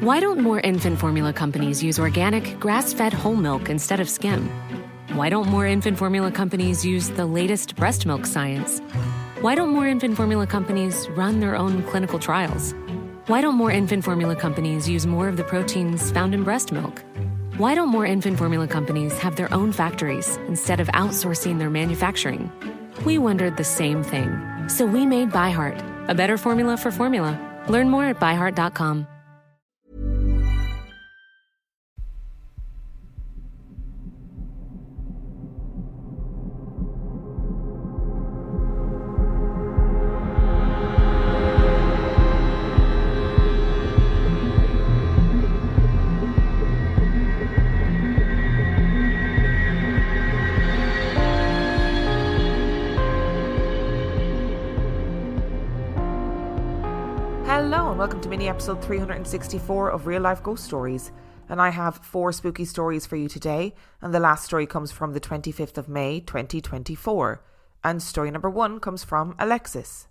Why don't more infant formula companies use organic, grass-fed whole milk instead of skim? Why don't more infant formula companies use the latest breast milk science? Why don't more infant formula companies run their own clinical trials? Why don't more infant formula companies use more of the proteins found in breast milk? Why don't more infant formula companies have their own factories instead of outsourcing their manufacturing? We wondered the same thing. So we made ByHeart, a better formula for formula. Learn more at byheart.com. Hello and welcome to mini episode 364 of Real Life Ghost Stories. And I have 4 spooky stories for you today, and the last story comes from the 25th of May 2024. And story number 1 comes from Alexis.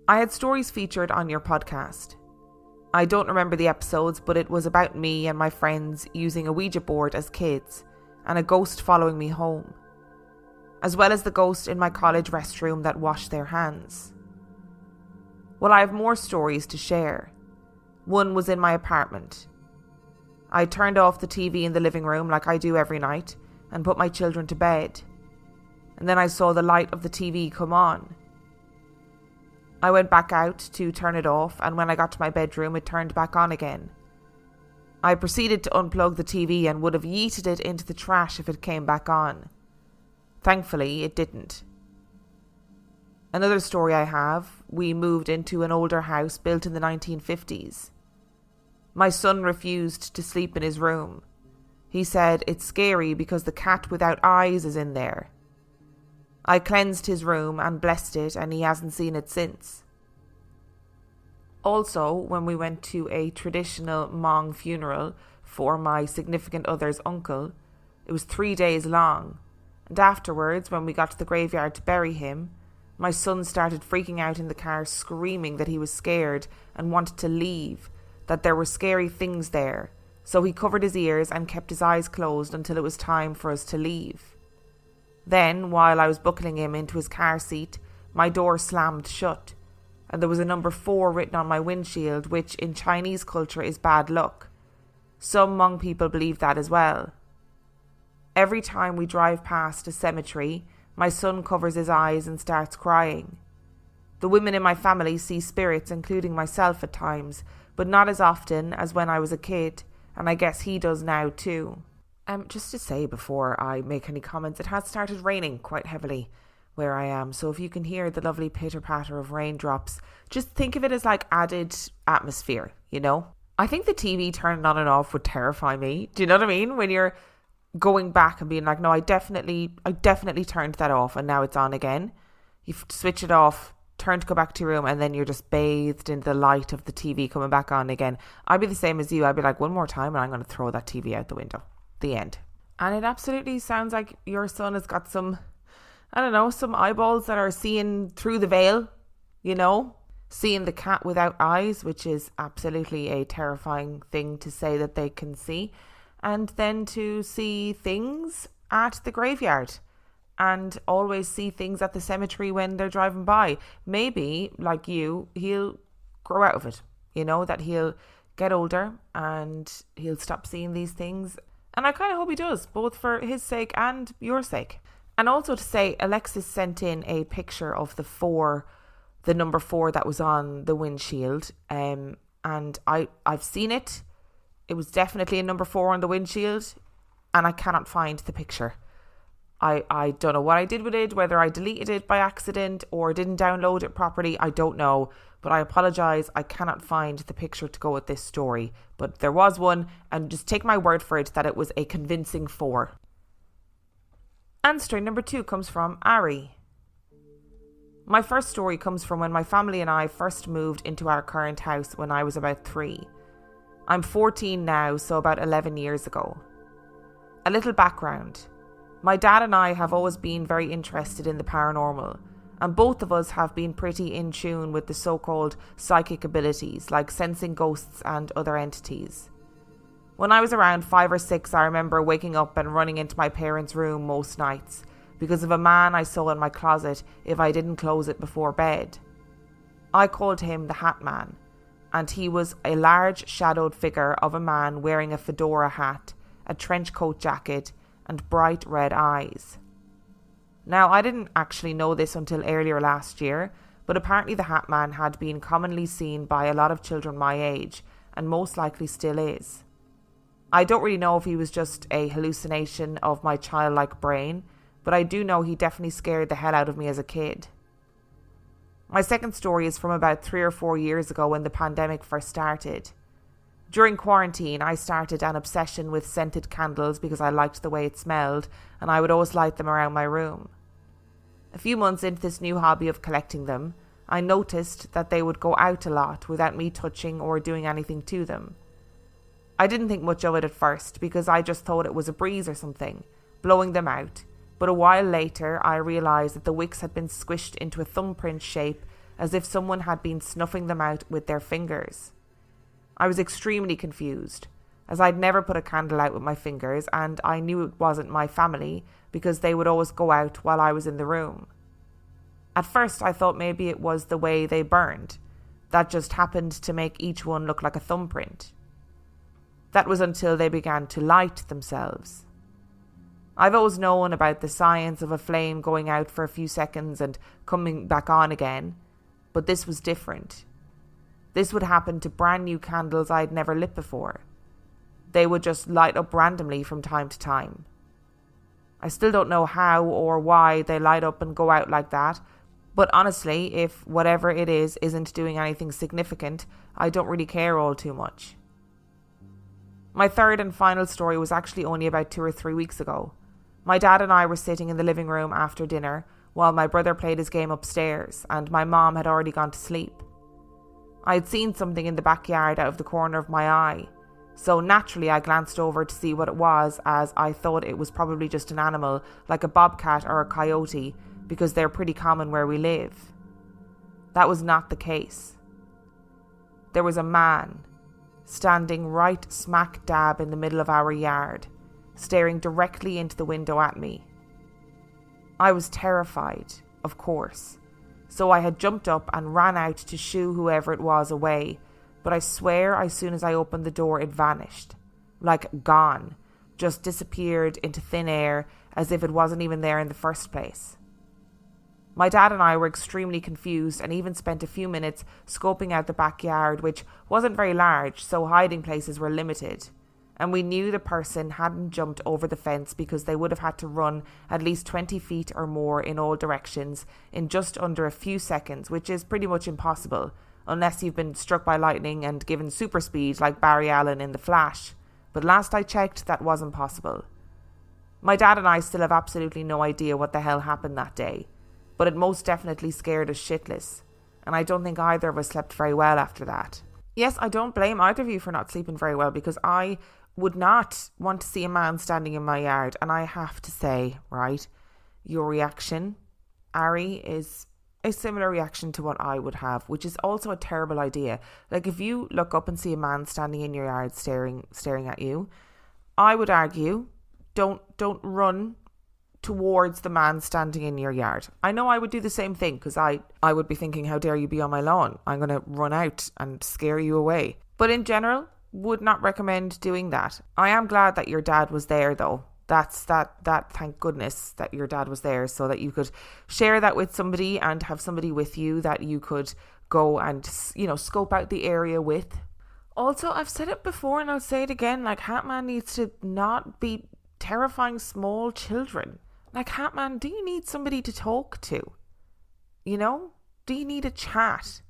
I had stories featured on your podcast. I don't remember the episodes, but it was about me and my friends using a Ouija board as kids and a ghost following me home, as well as the ghost in my college restroom that washed their hands. Well, I have more stories to share. One was in my apartment. I turned off the TV in the living room like I do every night and put my children to bed. And then I saw the light of the TV come on. I went back out to turn it off, and when I got to my bedroom, it turned back on again. I proceeded to unplug the TV and would have yeeted it into the trash if it came back on. Thankfully, it didn't. Another story I have, we moved into an older house built in the 1950s. My son refused to sleep in his room. He said it's scary because the cat without eyes is in there. I cleansed his room and blessed it, and he hasn't seen it since. Also, when we went to a traditional Hmong funeral for my significant other's uncle, it was 3 days long, and afterwards, when we got to the graveyard to bury him, my son started freaking out in the car, screaming that he was scared and wanted to leave, that there were scary things there. So he covered his ears and kept his eyes closed until it was time for us to leave. Then, while I was buckling him into his car seat, my door slammed shut, and there was a number 4 written on my windshield, which in Chinese culture is bad luck. Some Hmong people believe that as well. Every time we drive past a cemetery, my son covers his eyes and starts crying. The women in my family see spirits, including myself at times, but not as often as when I was a kid, and I guess he does now too. Just to say before I make any comments, it has started raining quite heavily where I am, so if you can hear the lovely pitter-patter of raindrops, just think of it as like added atmosphere, you know? I think the TV turning on and off would terrify me. Do you know what I mean? When you're going back and being like, no, I definitely turned that off and now it's on again. You switch it off, turn to go back to your room, and then you're just bathed in the light of the TV coming back on again. I'd be the same as you. I'd be like, one more time and I'm going to throw that TV out the window. The end. And it absolutely sounds like your son has got some, I don't know, some eyeballs that are seeing through the veil, you know, seeing the cat without eyes, which is absolutely a terrifying thing to say that they can see. And then to see things at the graveyard and always see things at the cemetery when they're driving by. Maybe, like you, he'll grow out of it, you know, that he'll get older and he'll stop seeing these things. And I kind of hope he does, both for his sake and your sake. And also to say, Alexis sent in a picture of the number 4 that was on the windshield. And I've seen it. It was definitely a number 4 on the windshield, and I cannot find the picture. I don't know what I did with it, whether I deleted it by accident or didn't download it properly. I don't know, but I apologise. I cannot find the picture to go with this story, but there was one, and just take my word for it that it was a convincing 4. And story number 2 comes from Ari. My first story comes from when my family and I first moved into our current house when I was about 3. I'm 14 now, so about 11 years ago. A little background. My dad and I have always been very interested in the paranormal, and both of us have been pretty in tune with the so-called psychic abilities, like sensing ghosts and other entities. When I was around 5 or 6, I remember waking up and running into my parents' room most nights because of a man I saw in my closet if I didn't close it before bed. I called him the Hat Man, and he was a large shadowed figure of a man wearing a fedora hat, a trench coat jacket, and bright red eyes. Now, I didn't actually know this until earlier last year, but apparently the Hat Man had been commonly seen by a lot of children my age, and most likely still is. I don't really know if he was just a hallucination of my childlike brain, but I do know he definitely scared the hell out of me as a kid. My second story is from about 3 or 4 years ago when the pandemic first started. During quarantine, I started an obsession with scented candles because I liked the way it smelled, and I would always light them around my room. A few months into this new hobby of collecting them, I noticed that they would go out a lot without me touching or doing anything to them. I didn't think much of it at first because I just thought it was a breeze or something, blowing them out. But a while later, I realised that the wicks had been squished into a thumbprint shape as if someone had been snuffing them out with their fingers. I was extremely confused, as I'd never put a candle out with my fingers, and I knew it wasn't my family because they would always go out while I was in the room. At first, I thought maybe it was the way they burned. That just happened to make each one look like a thumbprint. That was until they began to light themselves. I've always known about the science of a flame going out for a few seconds and coming back on again, but this was different. This would happen to brand new candles I'd never lit before. They would just light up randomly from time to time. I still don't know how or why they light up and go out like that, but honestly, if whatever it is isn't doing anything significant, I don't really care all too much. My third and final story was actually only about 2 or 3 weeks ago. My dad and I were sitting in the living room after dinner while my brother played his game upstairs and my mom had already gone to sleep. I had seen something in the backyard out of the corner of my eye, so naturally I glanced over to see what it was, as I thought it was probably just an animal like a bobcat or a coyote because they're pretty common where we live. That was not the case. There was a man standing right smack dab in the middle of our yard, staring directly into the window at me. I was terrified, of course, so I had jumped up and ran out to shoo whoever it was away, but I swear as soon as I opened the door it vanished, like gone, just disappeared into thin air as if it wasn't even there in the first place. My dad and I were extremely confused and even spent a few minutes scoping out the backyard, which wasn't very large, so hiding places were limited. And we knew the person hadn't jumped over the fence because they would have had to run at least 20 feet or more in all directions in just under a few seconds, which is pretty much impossible, unless you've been struck by lightning and given super speed like Barry Allen in The Flash. But last I checked, that wasn't possible. My dad and I still have absolutely no idea what the hell happened that day, but it most definitely scared us shitless, and I don't think either of us slept very well after that. Yes, I don't blame either of you for not sleeping very well, because I would not want to see a man standing in my yard. And I have to say, right, your reaction, Ari, is a similar reaction to what I would have, which is also a terrible idea. Like, if you look up and see a man standing in your yard staring at you, I would argue, don't run towards the man standing in your yard. I know I would do the same thing, because I would be thinking, how dare you be on my lawn? I'm going to run out and scare you away. But in general, would not recommend doing that. I am glad that your dad was there though. That's thank goodness that your dad was there, so that you could share that with somebody and have somebody with you that you could go and, you know, scope out the area with. Also, I've said it before and I'll say it again, like, Hatman needs to not be terrifying small children. Like, Hatman, do you need somebody to talk to? You know? Do you need a chat?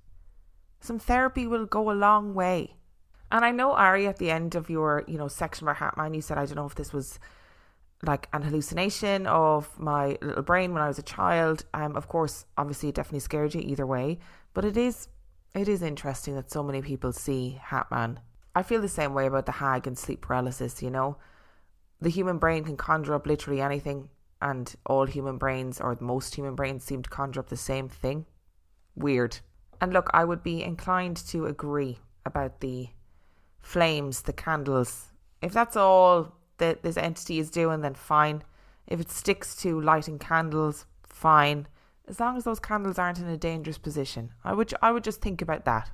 Some therapy will go a long way. And I know, Ari, at the end of your, section about Hatman, you said, I don't know if this was like an hallucination of my little brain when I was a child. Of course, obviously it definitely scared you either way. But it is interesting that so many people see Hatman. I feel the same way about the hag and sleep paralysis, you know. The human brain can conjure up literally anything. and all human brains, or most human brains, seem to conjure up the same thing. Weird. And look, I would be inclined to agree about the flames, the candles. If that's all that this entity is doing, then fine. If it sticks to lighting candles, fine. As long as those candles aren't in a dangerous position. I would just think about that.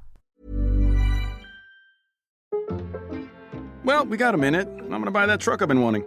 Well, we got a minute. I'm going to buy that truck I've been wanting.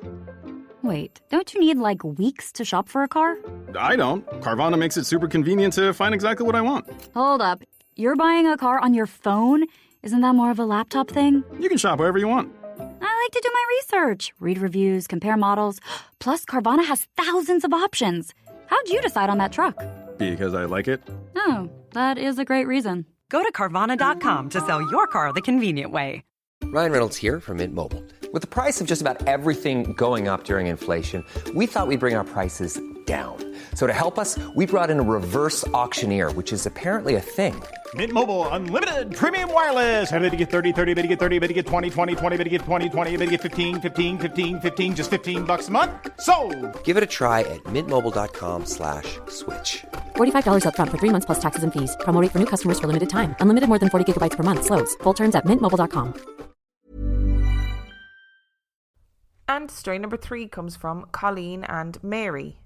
Wait, don't you need like weeks to shop for a car? I don't. Carvana makes it super convenient to find exactly what I want. Hold up. You're buying a car on your phone? Isn't that more of a laptop thing? You can shop wherever you want. I like to do my research, read reviews, compare models. Plus, Carvana has thousands of options. How'd you decide on that truck? Because I like it. Oh, that is a great reason. Go to Carvana.com to sell your car the convenient way. Ryan Reynolds here from Mint Mobile. With the price of just about everything going up during inflation, we thought we'd bring our prices down. So to help us, we brought in a reverse auctioneer, which is apparently a thing. Mint Mobile Unlimited Premium Wireless. How to get 30, 30, bit to get 30, bit to get 20, 20, 20, bit to get 20, 20, bit to get 15, 15, 15, 15, just $15 a month? Sold! Give it a try at mintmobile.com/switch. $45 up front for 3 months plus taxes and fees. Promo rate for new customers for limited time. Unlimited more than 40 gigabytes per month. Slows full terms at mintmobile.com. And story number 3 comes from Coleen and Mary.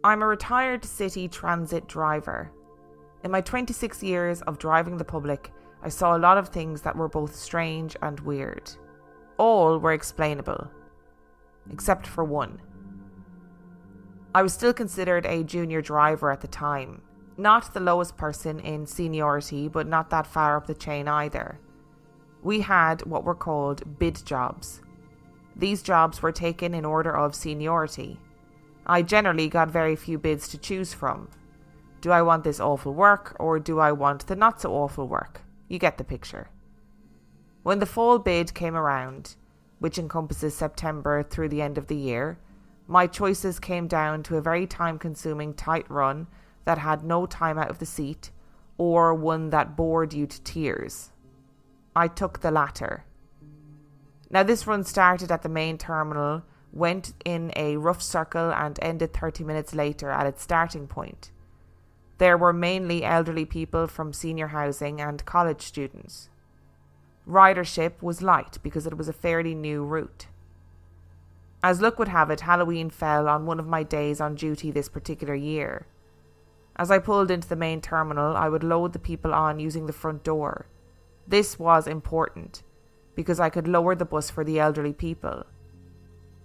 I'm a retired city transit driver. In my 26 years of driving the public, I saw a lot of things that were both strange and weird. All were explainable, except for one. I was still considered a junior driver at the time. Not the lowest person in seniority, but not that far up the chain either. We had what were called bid jobs. These jobs were taken in order of seniority. I generally got very few bids to choose from. Do I want this awful work, or do I want the not so awful work? You get the picture. When the fall bid came around, which encompasses September through the end of the year, my choices came down to a very time-consuming tight run that had no time out of the seat, or one that bored you to tears. I took the latter. Now, this run started at the main terminal, went in a rough circle and ended 30 minutes later at its starting point. There were mainly elderly people from senior housing and college students. Ridership was light because it was a fairly new route. As luck would have it, Halloween fell on one of my days on duty this particular year. As I pulled into the main terminal, I would load the people on using the front door. This was important, because I could lower the bus for the elderly people.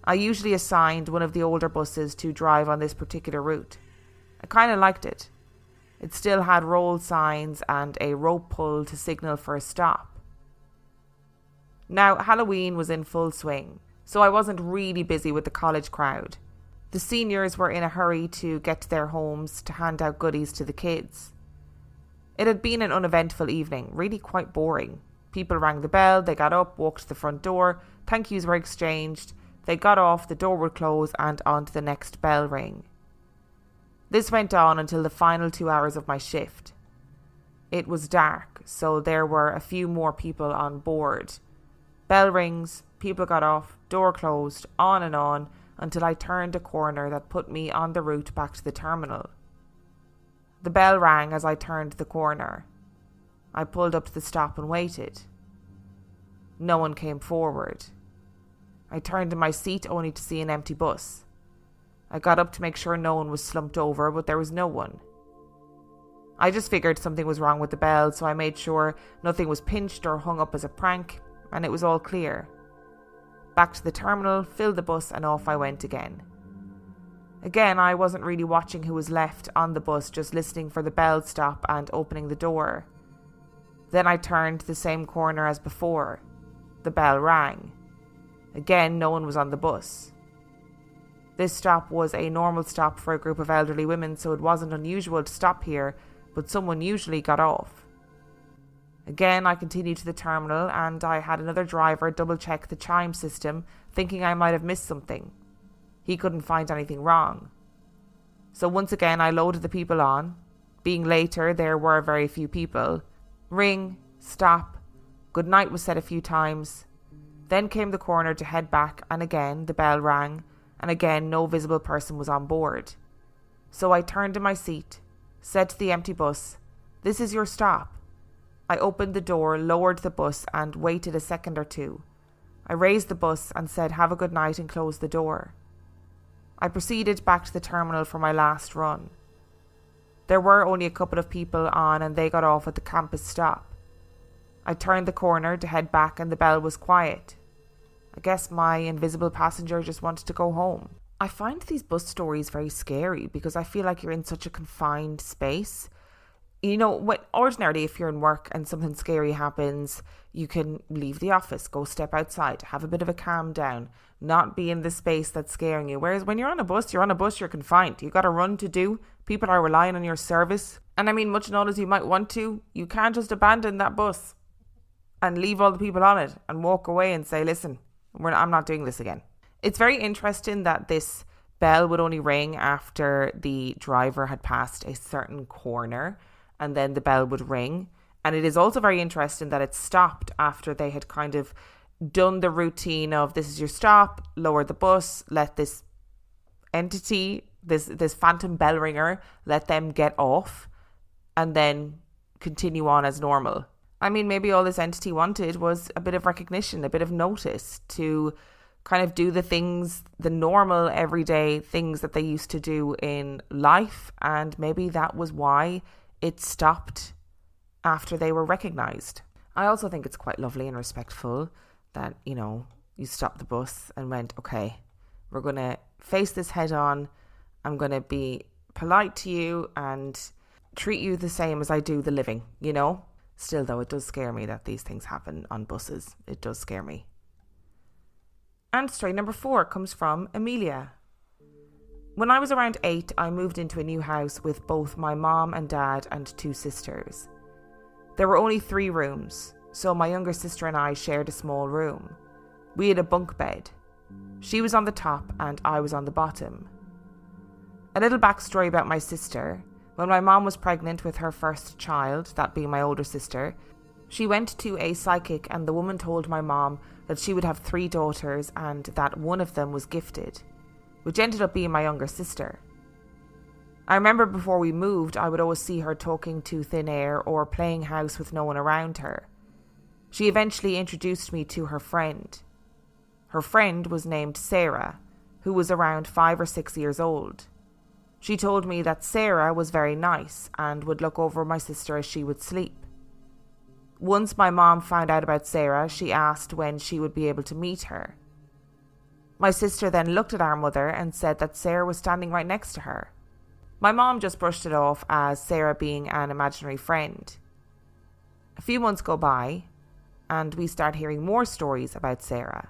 I usually assigned one of the older buses to drive on this particular route. I kind of liked it. It still had roll signs and a rope pull to signal for a stop. Now, Halloween was in full swing, so I wasn't really busy with the college crowd. The seniors were in a hurry to get to their homes to hand out goodies to the kids. It had been an uneventful evening, really quite boring. People rang the bell, they got up, walked to the front door, thank yous were exchanged, they got off, the door would close, and on to the next bell ring. This went on until the final 2 hours of my shift. It was dark, so there were a few more people on board. Bell rings, people got off, door closed, on and on, until I turned a corner that put me on the route back to the terminal. The bell rang as I turned the corner. I pulled up to the stop and waited. No one came forward. I turned in my seat only to see an empty bus. I got up to make sure no one was slumped over, but there was no one. I just figured something was wrong with the bell, so I made sure nothing was pinched or hung up as a prank, and it was all clear. Back to the terminal, filled the bus, and off I went again. Again, I wasn't really watching who was left on the bus, just listening for the bell stop and opening the door. Then I turned the same corner as before. The bell rang. Again, no one was on the bus. This stop was a normal stop for a group of elderly women, so it wasn't unusual to stop here, but someone usually got off. Again, I continued to the terminal, and I had another driver double-check the chime system, thinking I might have missed something. He couldn't find anything wrong. So once again, I loaded the people on. Being later, there were very few people. Ring, stop, good night was said a few times. Then came the corner to head back, and again the bell rang, and again no visible person was on board. So I turned in my seat, said to the empty bus, "This is your stop." I opened the door, lowered the bus and waited a second or two. I raised the bus and said, "Have a good night," and closed the door. I proceeded back to the terminal for my last run. There were only a couple of people on and they got off at the campus stop. I turned the corner to head back and the bell was quiet. I guess my invisible passenger just wanted to go home. I find these bus stories very scary because I feel like you're in such a confined space. You know, ordinarily if you're in work and something scary happens, you can leave the office, go step outside, have a bit of a calm down, not be in the space that's scaring you. Whereas when you're on a bus, you're confined. You got a run to do. People are relying on your service. And I mean, much and all as you might want to, you can't just abandon that bus and leave all the people on it and walk away and say, "Listen, I'm not doing this again." It's very interesting that this bell would only ring after the driver had passed a certain corner, and then the bell would ring. And it is also very interesting that it stopped after they had kind of done the routine of, "This is your stop, lower the bus, let this entity, this phantom bell ringer, let them get off and then continue on as normal." I mean, maybe all this entity wanted was a bit of recognition, a bit of notice to kind of do the things, the normal everyday things that they used to do in life. And maybe that was why it stopped after they were recognized. I also think it's quite lovely and respectful that, you know, you stopped the bus and went, "Okay, we're going to face this head on. I'm going to be polite to you and treat you the same as I do the living," you know? Still, though, it does scare me that these things happen on buses. It does scare me. And story number 4 comes from Emilia. When I was around 8, I moved into a new house with both my mom and dad and 2 sisters. There were only 3 rooms, so my younger sister and I shared a small room. We had a bunk bed. She was on the top and I was on the bottom. A little backstory about my sister. When my mom was pregnant with her first child, that being my older sister, she went to a psychic and the woman told my mom that she would have 3 daughters and that one of them was gifted, which ended up being my younger sister. I remember before we moved, I would always see her talking to thin air or playing house with no one around her. She eventually introduced me to her friend. Her friend was named Sarah, who was around 5 or 6 years old. She told me that Sarah was very nice and would look over my sister as she would sleep. Once my mom found out about Sarah, she asked when she would be able to meet her. My sister then looked at our mother and said that Sarah was standing right next to her. My mom just brushed it off as Sarah being an imaginary friend. A few months go by and we start hearing more stories about Sarah.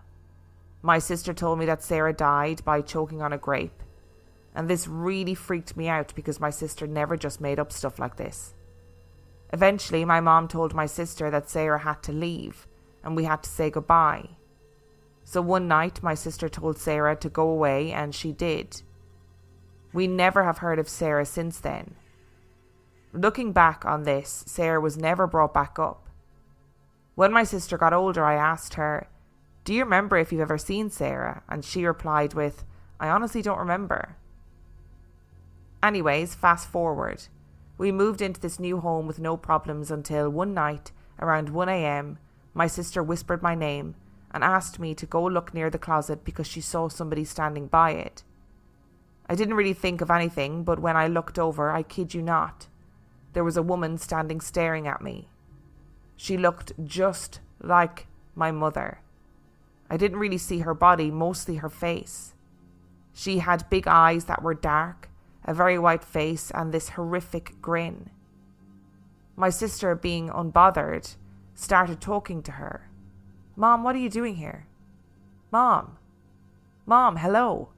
My sister told me that Sarah died by choking on a grape. And this really freaked me out because my sister never just made up stuff like this. Eventually, my mom told my sister that Sarah had to leave and we had to say goodbye. So one night, my sister told Sarah to go away and she did. We never have heard of Sarah since then. Looking back on this, Sarah was never brought back up. When my sister got older, I asked her, "Do you remember if you've ever seen Sarah?" And she replied with, "I honestly don't remember." Anyways, fast forward. We moved into this new home with no problems until one night, around 1 a.m, my sister whispered my name and asked me to go look near the closet because she saw somebody standing by it. I didn't really think of anything, but when I looked over, I kid you not, there was a woman standing staring at me. She looked just like my mother. I didn't really see her body, mostly her face. She had big eyes that were dark, a very white face and this horrific grin. My sister, being unbothered, started talking to her. "Mom, what are you doing here? Mom, hello."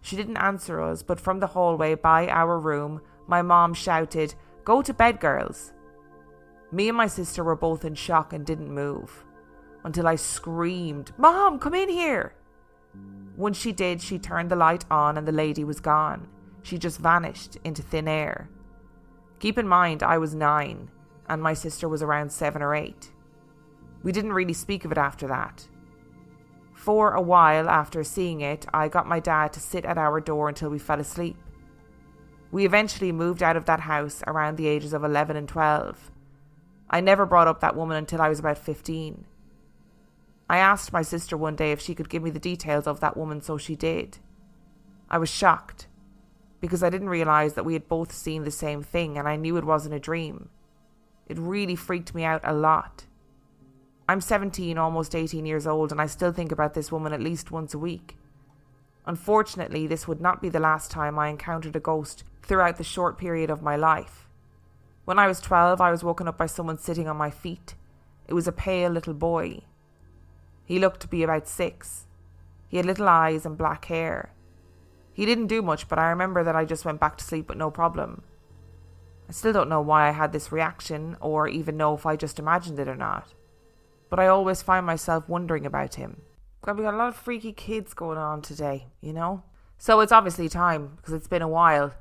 She didn't answer us, but from the hallway by our room, my mom shouted, "Go to bed, girls." Me and my sister were both in shock and didn't move, until I screamed, "Mom, come in here." When she did, she turned the light on and the lady was gone. She just vanished into thin air. Keep in mind, I was 9 and my sister was around 7 or 8. We didn't really speak of it after that. For a while after seeing it, I got my dad to sit at our door until we fell asleep. We eventually moved out of that house around the ages of 11 and 12. I never brought up that woman until I was about 15. I asked my sister one day if she could give me the details of that woman, so she did. I was shocked, because I didn't realise that we had both seen the same thing, and I knew it wasn't a dream. It really freaked me out a lot. I'm 17, almost 18 years old, and I still think about this woman at least once a week. Unfortunately, this would not be the last time I encountered a ghost throughout the short period of my life. When I was 12, I was woken up by someone sitting on my feet. It was a pale little boy. He looked to be about 6. He had little eyes and black hair. He didn't do much, but I remember that I just went back to sleep with no problem. I still don't know why I had this reaction, or even know if I just imagined it or not. But I always find myself wondering about him. God, we got a lot of freaky kids going on today, you know? So it's obviously time, because it's been a while.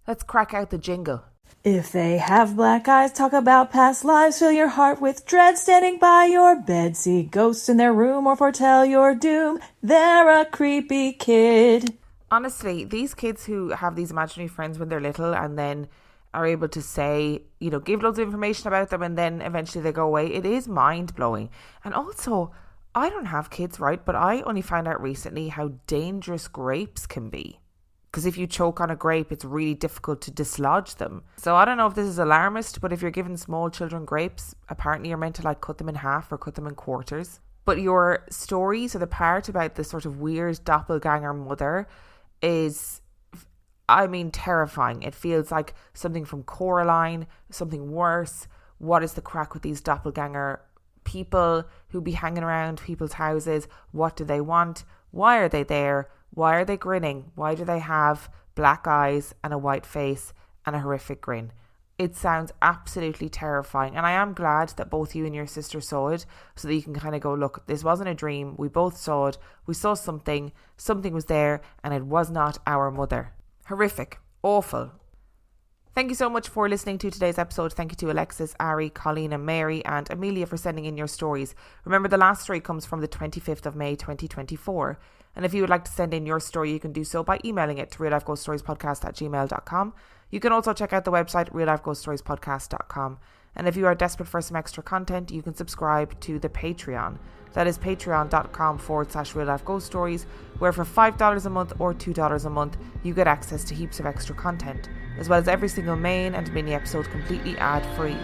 Let's crack out the jingle. If they have black eyes, talk about past lives, fill your heart with dread, standing by your bed, see ghosts in their room, or foretell your doom, they're a creepy kid. Honestly, these kids who have these imaginary friends when they're little and then are able to say, you know, give loads of information about them and then eventually they go away, it is mind-blowing. And also, I don't have kids, right? But I only found out recently how dangerous grapes can be. Because if you choke on a grape, it's really difficult to dislodge them. So I don't know if this is alarmist, but if you're giving small children grapes, apparently you're meant to like cut them in half or cut them in quarters. But your story, so the part about the sort of weird doppelganger mother is, I mean, terrifying. It feels like something from Coraline, something worse. What is the crack with these doppelganger people who be hanging around people's houses? What do they want? Why are they there? Why are they grinning? Why do they have black eyes and a white face and a horrific grin? It sounds absolutely terrifying. And I am glad that both you and your sister saw it, so that you can kind of go, look, this wasn't a dream. We both saw it. We saw something. Something was there, and it was not our mother. Horrific. Awful. Thank you so much for listening to today's episode. Thank you to Alexis, Ari, Coleen and Mary and Emilia for sending in your stories. Remember, the last story comes from the 25th of May 2024. And if you would like to send in your story, you can do so by emailing it to reallifeghoststoriespodcast@gmail.com. You can also check out the website reallifeghoststoriespodcast.com. And if you are desperate for some extra content, you can subscribe to the Patreon. That is patreon.com/reallifeghoststories, where for $5 a month or $2 a month, you get access to heaps of extra content, as well as every single main and mini episode completely ad-free.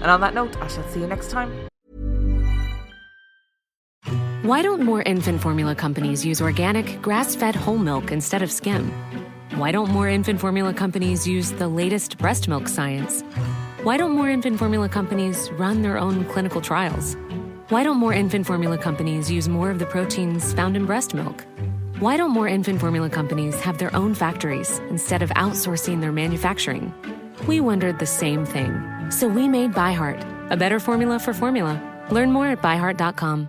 And on that note, I shall see you next time. Why don't more infant formula companies use organic, grass-fed whole milk instead of skim? Why don't more infant formula companies use the latest breast milk science? Why don't more infant formula companies run their own clinical trials? Why don't more infant formula companies use more of the proteins found in breast milk? Why don't more infant formula companies have their own factories instead of outsourcing their manufacturing? We wondered the same thing. So we made ByHeart, a better formula for formula. Learn more at byheart.com.